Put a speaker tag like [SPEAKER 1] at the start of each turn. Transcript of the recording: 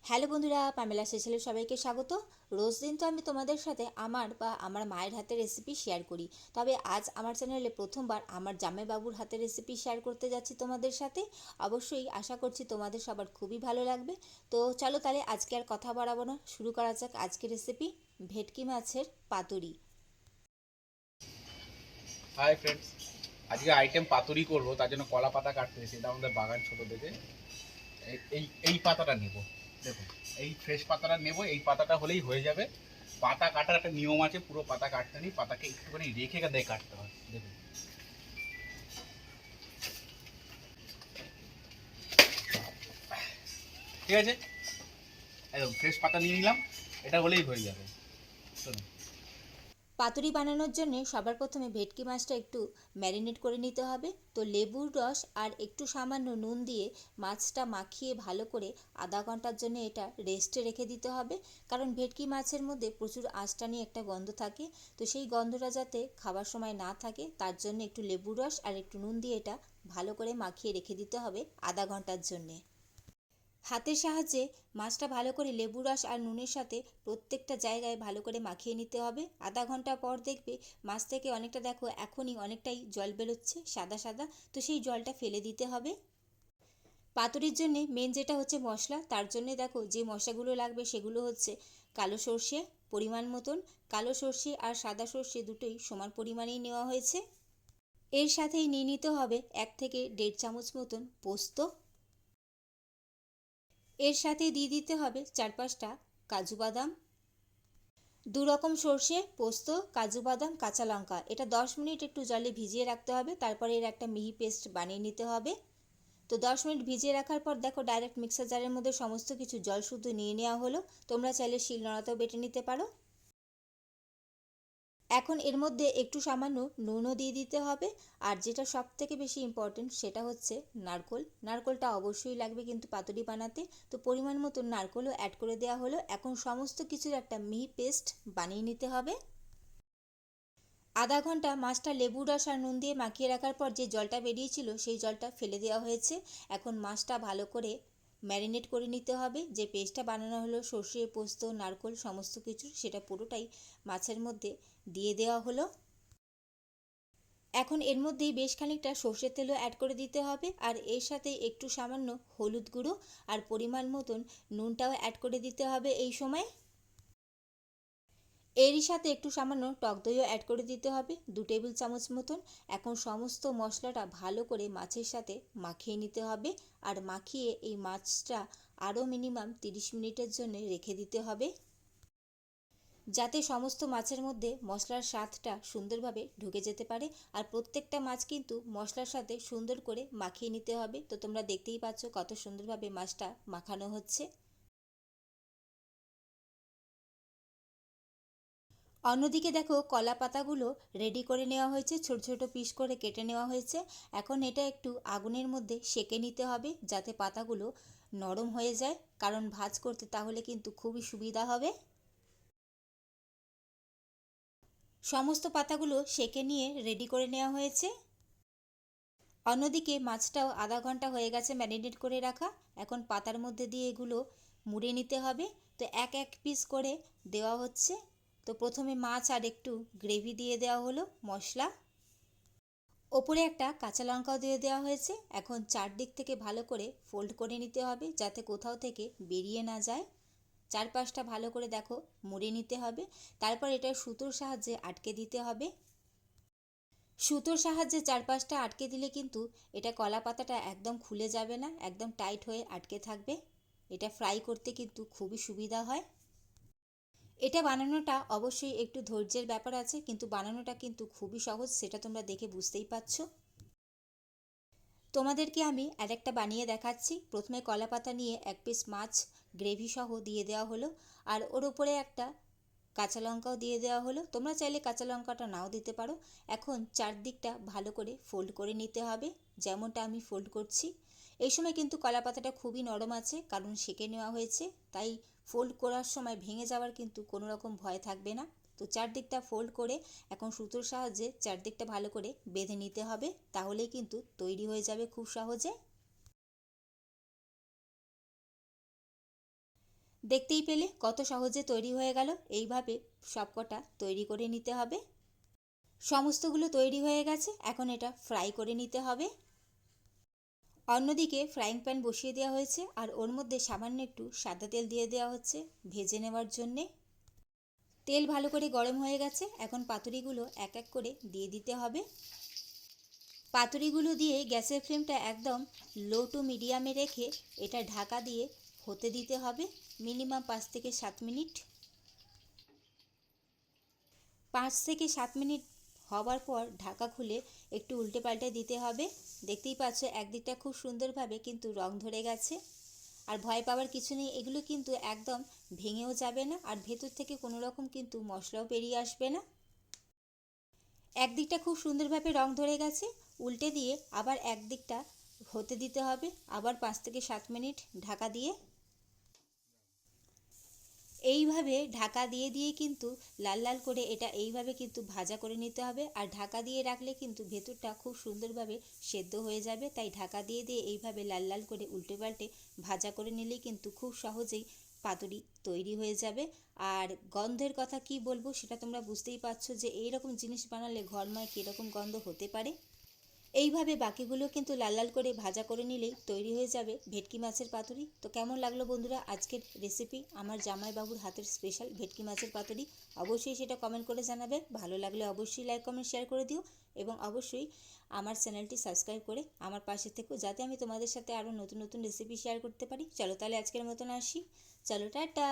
[SPEAKER 1] Hello বন্ধুরা, Pamela স্পেশালে সবাইকে স্বাগত। রোজ দিন তো আমি তোমাদের সাথে আমার মায়ের হাতের রেসিপি শেয়ার করি। তবে আজ আমার চ্যানেলে প্রথমবার আমার জামাইবাবুর হাতের রেসিপি শেয়ার করতে যাচ্ছি তোমাদের সাথে। অবশ্যই আশা করছি তোমাদের সবার খুবই ভালো লাগবে। তো চলো তাহলে আজকে আর কথা বাড়াবো না, শুরু করা যাক আজকের রেসিপি, ভেটকি মাছের পাতুরি।
[SPEAKER 2] হাই ফ্রেন্ডস, আজকে আইটেম পাতুরি করব, তার জন্য কলা পাতা কাটতেছি। এটা আমাদের বাগান ছোট থেকে। এই এই এই পাতাটা নেব। দেখুন, এই ফ্রেশ পাতাটা নেব। এই পাতাটা হলেই হয়ে যাবে। পাতা কাটার একটা নিয়ম আছে, পুরো পাতা কাটতে নেই, পাতাকে একটুখানি রেখে দিয়ে কাটতে হয়। দেখুন, ঠিক আছে। একদম ফ্রেশ পাতা নিয়ে নিলাম, এটা হলেই হয়ে যাবে। চলুন।
[SPEAKER 1] পাতুরি বানানোর জন্য সবার প্রথমে ভেটকি মাছটা একটু ম্যারিনেট করে নিতে হবে। তো লেবুর রস আর একটু সামান্য নুন দিয়ে মাছটা মাখিয়ে ভালো করে আধা ঘন্টার জন্য এটা রেস্টে রেখে দিতে হবে। কারণ ভেটকি মাছের মধ্যে প্রচুর আঁশটানি একটা গন্ধ থাকে। তো সেই গন্ধটা যাতে খাবার সময় না থাকে তার জন্য একটু লেবুর রস আর একটু নুন দিয়ে এটা ভালো করে মাখিয়ে রেখে দিতে হবে আধা ঘন্টার জন্যে। হাতের সাহায্যে মাছটা ভালো করে লেবু রস আর নুনের সাথে প্রত্যেকটা জায়গায় ভালো করে মাখিয়ে নিতে হবে। আধা ঘন্টা পর দেখবে মাছ থেকে অনেকটা, দেখো এখনই অনেকটাই জল বেরোচ্ছে সাদা সাদা। তো সেই জলটা ফেলে দিতে হবে। পাতুরির জন্যে মেন যেটা হচ্ছে মশলা, তার জন্যে দেখো যে মশলাগুলো লাগবে সেগুলো হচ্ছে কালো সর্ষে পরিমাণ মতন। কালো সর্ষে আর সাদা সর্ষে দুটোই সমান পরিমাণেই নেওয়া হয়েছে। এর সাথেই নিয়ে নিতে হবে 1 থেকে 1.5 চামচ মতন পোস্ত। এর সাথে দিয়ে দিতে হবে 4-5টা কাজু বাদাম। দুরকম সর্ষে, পোস্ত, কাজু বাদাম, কাঁচা লঙ্কা, এটা 10 মিনিট একটু জলে ভিজিয়ে রাখতে হবে। তারপরে এর একটা মিহি পেস্ট বানিয়ে নিতে হবে। তো 10 মিনিট ভিজিয়ে রাখার পর দেখো ডাইরেক্ট মিক্সার জারের মধ্যে সমস্ত কিছু জল শুদ্ধ নিয়ে নেওয়া হলো। তোমরা চাইলে শিলনোড়াতেও বেটে নিতে পারো। এখন এর মধ্যে একটু সামান্য নুনও দিয়ে দিতে হবে। আর যেটা সব থেকে বেশি ইম্পর্টেন্ট সেটা হচ্ছে নারকোল। নারকোলটা অবশ্যই লাগবে কিন্তু পাতুরি বানাতে। তো পরিমাণ মতো নারকোলও অ্যাড করে দেওয়া হলো। এখন সমস্ত কিছুর একটা মিহি পেস্ট বানিয়ে নিতে হবে। আধা ঘন্টা মাছটা লেবু রস আর নুন দিয়ে মাখিয়ে রাখার পর যে জলটা বেরিয়েছিল সেই জলটা ফেলে দেওয়া হয়েছে। এখন মাছটা ভালো করে ম্যারিনেট করে নিতে হবে। যে পেস্টটা বানানো হলো সর্ষে, পোস্ত, নারকোল সমস্ত কিছু, সেটা পুরোটাই মাছের মধ্যে দিয়ে দেওয়া হলো। এখন এর মধ্যেই বেশ খানিকটা সর্ষের তেলও অ্যাড করে দিতে হবে। আর এর সাথে একটু সামান্য হলুদ গুঁড়ো আর পরিমাণ মতন নুনটাও অ্যাড করে দিতে হবে এই সময়। এরই সাথে একটু সামান্য টক দইও অ্যাড করে দিতে হবে 2 টেবিল চামচ মতন। এখন সমস্ত মশলাটা ভালো করে মাছের সাথে মাখিয়ে নিতে হবে। আর মাখিয়ে এই মাছটা আরও মিনিমাম 30 মিনিটের জন্য রেখে দিতে হবে, যাতে সমস্ত মাছের মধ্যে মশলার স্বাদটা সুন্দরভাবে ঢুকে যেতে পারে। আর প্রত্যেকটা মাছ কিন্তু মশলার সাথে সুন্দর করে মাখিয়ে নিতে হবে। তো তোমরা দেখতেই পাচ্ছ কত সুন্দরভাবে মাছটা মাখানো হচ্ছে। অন্যদিকে দেখো কলা পাতাগুলো রেডি করে নেওয়া হয়েছে, ছোট ছোট পিস করে কেটে নেওয়া হয়েছে। এখন এটা একটু আগুনের মধ্যে সেঁকে নিতে হবে যাতে পাতাগুলো নরম হয়ে যায়, কারণ ভাজ করতে তাহলে কিন্তু খুবই সুবিধা হবে। সমস্ত পাতাগুলো সেঁকে নিয়ে রেডি করে নেওয়া হয়েছে। অন্যদিকে মাছটাও আধা ঘন্টা হয়ে গেছে ম্যারিনেট করে রাখা। এখন পাতার মধ্যে দিয়ে এগুলো মুড়ে নিতে হবে। তো এক এক পিস করে দেওয়া হচ্ছে। তো প্রথমে মাছ আর একটু গ্রেভি দিয়ে দেওয়া হলো মশলা। ওপরে একটা কাঁচা লঙ্কাও দিয়ে দেওয়া হয়েছে। এখন চারদিক থেকে ভালো করে ফোল্ড করে নিতে হবে যাতে কোথাও থেকে বেরিয়ে না যায়। চারপাশটা ভালো করে দেখো মুড়ে নিতে হবে। তারপর এটা সুতোর সাহায্যে আটকে দিতে হবে। সুতোর সাহায্যে চারপাশটা আটকে দিলে কিন্তু এটা কলা পাতাটা একদম খুলে যাবে না, একদম টাইট হয়ে আটকে থাকবে। এটা ফ্রাই করতে কিন্তু খুবই সুবিধা হয়। এটা বানানোটা অবশ্যই একটু ধৈর্যের ব্যাপার আছে, কিন্তু বানানোটা কিন্তু খুবই সহজ, সেটা তোমরা দেখে বুঝতেই পারছো। তোমাদেরকে আমি আরেকটা বানিয়ে দেখাচ্ছি। প্রথমে কলা পাতা নিয়ে এক পিস মাছ গ্রেভি সহ দিয়ে দেওয়া হলো। আর ওর উপরে একটা কাঁচা লঙ্কাও দিয়ে দেওয়া হলো। তোমরা চাইলে কাঁচা লঙ্কাটা নাও দিতে পারো। এখন চারদিকটা ভালো করে ফোল্ড করে নিতে হবে, যেমনটা আমি ফোল্ড করছি। এই সময় কিন্তু কলা পাতাটা খুবই নরম আছে, কারণ সেঁকে নেওয়া হয়েছে। তাই ফোল্ড করার সময় ভেঙে যাওয়ার কিন্তু কোনো রকম ভয় থাকবে না। তো চারদিকটা ফোল্ড করে এখন সুতোর সাহায্যে চারদিকটা ভালো করে বেঁধে নিতে হবে, তাহলেই কিন্তু তৈরি হয়ে যাবে খুব সহজে। দেখতেই পেলে কত সহজে তৈরি হয়ে গেল। এইভাবে সবকটা তৈরি করে নিতে হবে। সমস্তগুলো তৈরি হয়ে গেছে, এখন এটা ফ্রাই করে নিতে হবে। অন্যদিকে ফ্রাইং প্যান বসিয়ে দেওয়া হয়েছে আর ওর মধ্যে সামান্য একটু সাদা তেল দিয়ে দেওয়া হচ্ছে ভেজে নেওয়ার জন্যে। তেল ভালো করে গরম হয়ে গেছে, এখন পাতুরিগুলো এক এক করে দিয়ে দিতে হবে। পাতুরিগুলো দিয়ে গ্যাসের ফ্লেমটা একদম লো টু মিডিয়ামে রেখে এটা ঢাকা দিয়ে হতে দিতে হবে মিনিমাম 5 থেকে 7 মিনিট। 5 থেকে 7 মিনিট হওয়ার পর ঢাকা খুলে একটু উল্টে পাল্টে দিতে হবে। দেখতেই পাচ্ছ একদিকটা খুব সুন্দরভাবে কিন্তু রং ধরে গেছে। আর ভয় পাওয়ার কিছু নেই, এগুলো কিন্তু একদম ভেঙেও যাবে না আর ভেতর থেকে কোনো রকম কিন্তু মশলাও বেরিয়ে আসবে না। একদিকটা খুব সুন্দরভাবে রং ধরে গেছে, উল্টে দিয়ে আবার একদিকটা হতে দিতে হবে আবার 5 থেকে 7 মিনিট ঢাকা দিয়ে। এইভাবে ঢাকা দিয়ে দিয়ে কিন্তু লাল লাল করে এটা এইভাবে কিন্তু ভাজা করে নিতে হবে। আর ঢাকা দিয়ে রাখলে কিন্তু ভেতরটা খুব সুন্দরভাবে সেদ্ধ হয়ে যাবে, তাই ঢাকা দিয়ে দিয়ে এইভাবে লাল লাল করে উল্টে পাল্টে ভাজা করে নিলেই কিন্তু খুব সহজেই পাতুরি তৈরি হয়ে যাবে। আর গন্ধের কথা কি বলবো সেটা তোমরা বুঝতেই পারছো যে এইরকম জিনিস বানালে ঘরময় কীরকম গন্ধ হতে পারে। এইভাবে বাকিগুলো কিন্তু লাল লাল করে ভাজা করে নিলেই তৈরি হয়ে যাবে ভেটকি মাছের পাতুরি। তো কেমন লাগলো বন্ধুরা আজকের রেসিপি, আমার জামাইবাবুর হাতের স্পেশাল ভেটকি মাছের পাতুরি? অবশ্যই সেটা কমেন্ট করে জানাবে। ভালো লাগলে অবশ্যই লাইক কমেন্ট শেয়ার করে দিও এবং অবশ্যই আমার চ্যানেলটি সাবস্ক্রাইব করে আমার পাশে থেকো, যাতে আমি তোমাদের সাথে আরও নতুন নতুন রেসিপি শেয়ার করতে পারি। চলো তাহলে আজকের মতন আসি, চলো টাটা।